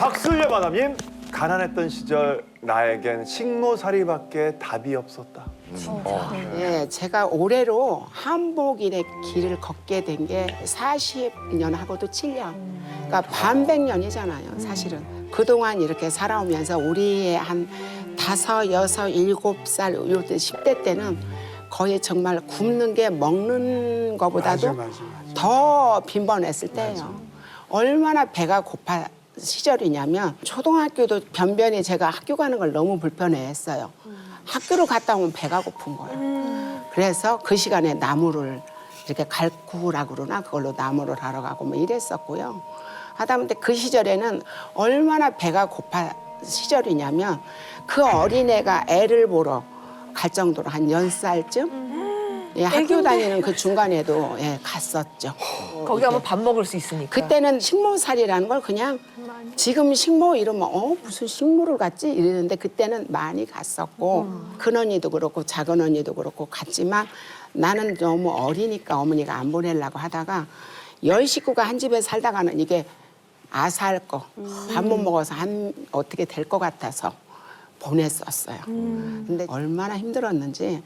박술려 마담님, 가난했던 시절 나에겐 식모살이밖에 답이 없었다. 예, 제가 올해로 한복일의 길을 걷게 된 게 40년하고도 7년. 그러니까 반백년이잖아요, 사실은. 그동안 이렇게 살아오면서 우리의 한 5, 6, 7살, 요때 10대 때는 거의 정말 굶는 게 먹는 거보다도 더 빈번했을 때예요. 얼마나 배가 고파 시절이냐면 초등학교도 변변히 제가 학교 가는 걸 너무 불편해했어요. 학교로 갔다 오면 배가 고픈 거예요. 그래서 그 시간에 나무를 이렇게 갈구라고 그러나 그걸로 나무를 하러 가고 뭐 이랬었고요. 하다 보니 그 시절에는 얼마나 배가 고파 시절이냐면 그 어린애가 애를 보러 갈 정도로 한 10살쯤 예, 학교 다니는 그 중간에도 예, 갔었죠. 거기 가면 밥 먹을 수 있으니까. 그때는 식모살이라는 걸 그냥 지금 식모 이러면 무슨 식모를 갔지 이러는데 그때는 많이 갔었고 큰 언니도 그렇고 작은 언니도 그렇고 갔지만 나는 너무 어리니까 어머니가 안 보내려고 하다가 10식구가 한 집에 살다가는 이게 아사할 거 밥 못 먹어서 어떻게 될 것 같아서 보냈었어요. 근데 얼마나 힘들었는지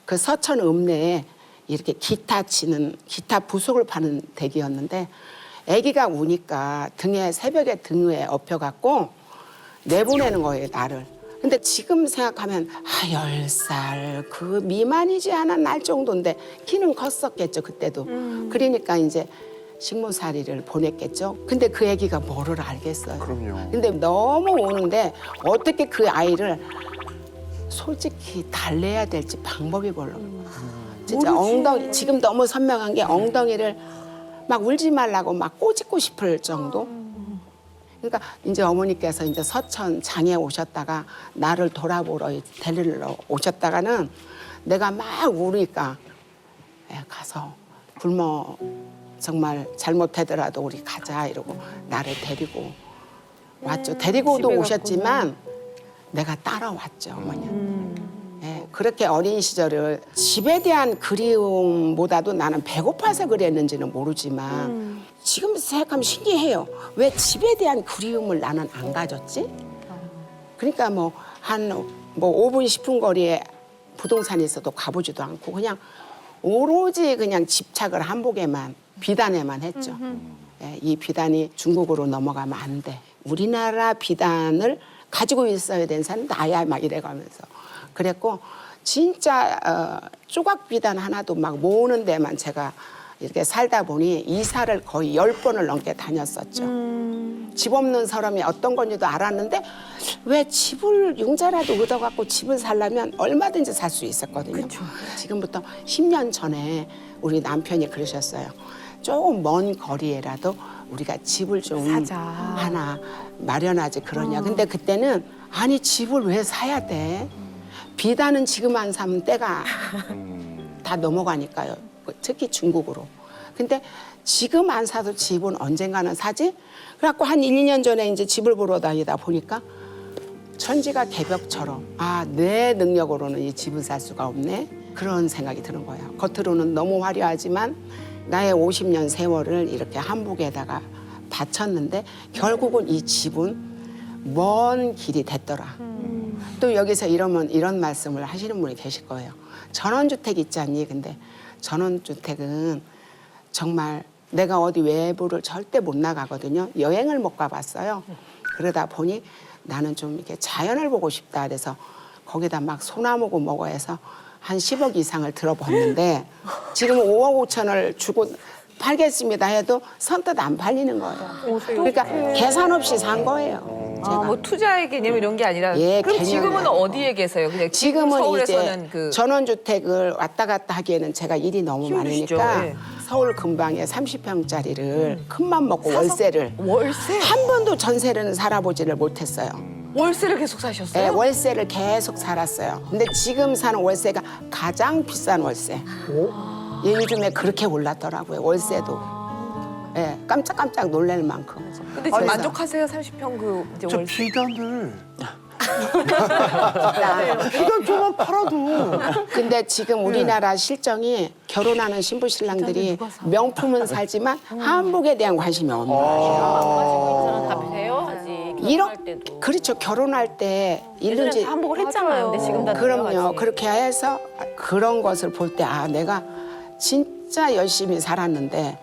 그 서천 읍내에 이렇게 기타 부속을 파는 댁이었는데 아기가 우니까 새벽에 등 위에 엎혀갖고 내보내는 거예요, 나를. 근데 지금 생각하면 10살 그 미만이지 않아 날 정도인데 키는 컸었겠죠, 그때도. 그러니까 이제 식모살이를 보냈겠죠. 근데 그 아기가 뭐를 알겠어요. 그럼요. 근데 너무 우는데 어떻게 그 아이를 솔직히 달래야 될지 방법이 몰라. 진짜 엉덩이 지금 너무 선명한 게 엉덩이를 막 울지 말라고 막 꼬집고 싶을 정도. 그러니까 이제 어머니께서 이제 서천 장에 오셨다가 나를 돌아보러 데리러 오셨다가는 내가 막 우니까 가서 굶어 정말 잘못하더라도 우리 가자 이러고 나를 데리고 왔죠. 데리고도 오셨지만 내가 따라왔죠, 어머니. 예, 그렇게 어린 시절을 집에 대한 그리움보다도 나는 배고파서 그랬는지는 모르지만 지금 생각하면 신기해요. 왜 집에 대한 그리움을 나는 안 가졌지? 그러니까 뭐 5분, 10분 거리에 부동산이 있어도 가보지도 않고 그냥 오로지 그냥 집착을 한복에만, 비단에만 했죠. 예, 이 비단이 중국으로 넘어가면 안 돼. 우리나라 비단을 가지고 있어야 되는 사람은 나야 막 이래가면서 그랬고 진짜 조각 비단 하나도 막 모으는 데만 제가 이렇게 살다 보니 이사를 거의 10번을 넘게 다녔었죠. 집 없는 사람이 어떤 건지도 알았는데 왜 집을 융자라도 얻어갖고 집을 살려면 얼마든지 살 수 있었거든요. 그쵸. 지금부터 10년 전에 우리 남편이 그러셨어요. 조금 먼 거리에라도 우리가 집을 좀 사자. 하나 마련하지 그러냐. 근데 그때는 아니 집을 왜 사야 돼? 비단은 지금 안 사면 때가 다 넘어가니까요. 특히 중국으로. 근데 지금 안 사도 집은 언젠가는 사지? 그래갖고 한 1, 2년 전에 이제 집을 보러 다니다 보니까 천지가 개벽처럼 내 능력으로는 이 집을 살 수가 없네. 그런 생각이 드는 거예요. 겉으로는 너무 화려하지만 나의 50년 세월을 이렇게 한복에다가 바쳤는데 결국은 이 집은 먼 길이 됐더라. 또 여기서 이런 말씀을 하시는 분이 계실 거예요. 전원주택 있지 않니? 근데 전원주택은 정말 내가 어디 외부를 절대 못 나가거든요. 여행을 못 가봤어요. 그러다 보니 나는 좀 이렇게 자연을 보고 싶다. 그래서 거기다 막 소나무고 뭐고 해서 한 10억 이상을 들어봤는데 지금 5억 5천을 주고 팔겠습니다 해도 선뜻 안 팔리는 거예요. 그러니까 계산 없이 산 거예요. 제가. 뭐 투자의 개념 이런 게 아니라 예, 그럼 개념이 지금은 아니고. 어디에 계세요? 그냥 지금은 서울에서는 이제 전원주택을 왔다 갔다 하기에는 제가 일이 너무 힘드시죠? 많으니까 예. 서울 근방에 30평짜리를 큰맘 먹고 월세를 월세? 한 번도 전세를 살아보지를 못했어요. 월세를 계속 사셨어요? 네, 월세를 계속 살았어요. 근데 지금 사는 월세가 가장 비싼 월세. 예, 요즘에 그렇게 올랐더라고요, 월세도. 예, 깜짝깜짝 놀랄 만큼. 근데 지금 만족하세요? 30평 그 이제 저 월세? 비단을 비단 좀만 팔아도 근데 지금 우리나라 실정이 결혼하는 신부 신랑들이 명품은 살지만 한복에 대한 관심이 없는 거예요. 다 배워야지. 결혼할 때도. 그렇죠. 결혼할 때 예전에 일륜지 다 한복을 했잖아요. 근데 지금 다 그럼요. 내려가지. 그렇게 해서 그런 것을 볼 때 아 내가 진짜 열심히 살았는데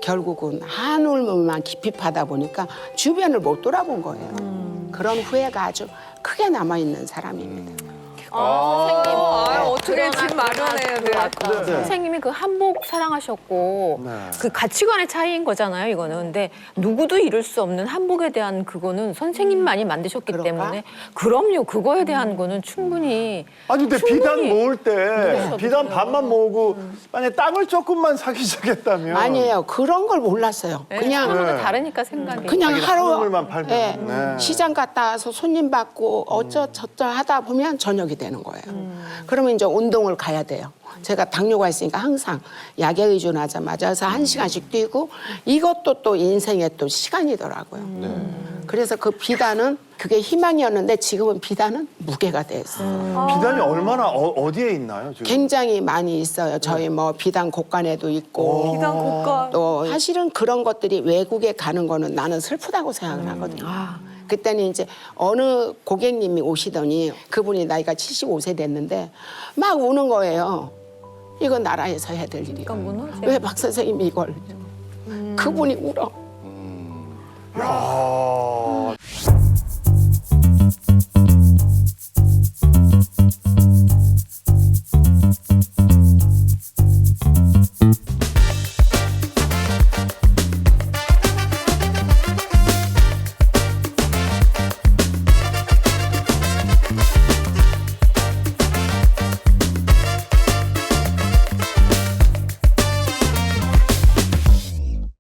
결국은 한 울음만 깊이 파다 보니까 주변을 못 돌아본 거예요. 그런 후회가 아주 크게 남아 있는 사람입니다. 선생님. 어떻게 집 마련해야 돼? 아까 네. 선생님이 그 한복 사랑하셨고 네. 그 가치관의 차이인 거잖아요, 이거는. 근데 누구도 이룰 수 없는 한복에 대한 그거는 선생님만이 만드셨기 그럴까? 때문에 그럼요, 그거에 대한 거는 충분히 아니 근데 비단 충분히 모을 때 누구셔도 비단 돼요. 반만 모으고 만약에 땅을 조금만 사기 시작했다면 아니에요. 그런 걸 몰랐어요. 그냥 사람마다 다르니까 생각이. 그냥 자기는 하루 한우물만 팔면. 예, 네. 시장 갔다 와서 손님 받고 어쩌저쩌 하다 보면 저녁이 되는 거예요. 그러면 이제 운동을 가야 돼요. 제가 당뇨가 있으니까 항상 약에 의존하자마자 해서 1시간씩 뛰고 이것도 또 인생의 또 시간이더라고요. 그래서 그 비단은 그게 희망이었는데 지금은 비단은 무게가 됐어요. 비단이 얼마나 어디에 있나요 지금? 굉장히 많이 있어요. 저희 뭐 비단 곳간에도 있고 비단 고가. 또 사실은 그런 것들이 외국에 가는 거는 나는 슬프다고 생각을 하거든요. 그때는 이제 어느 고객님이 오시더니 그분이 나이가 75세 됐는데 막 우는 거예요. 이건 나라에서 해야 될 일이야. 그러니까 무너져. 왜 박 선생님이 이걸? 그분이 울어. 야.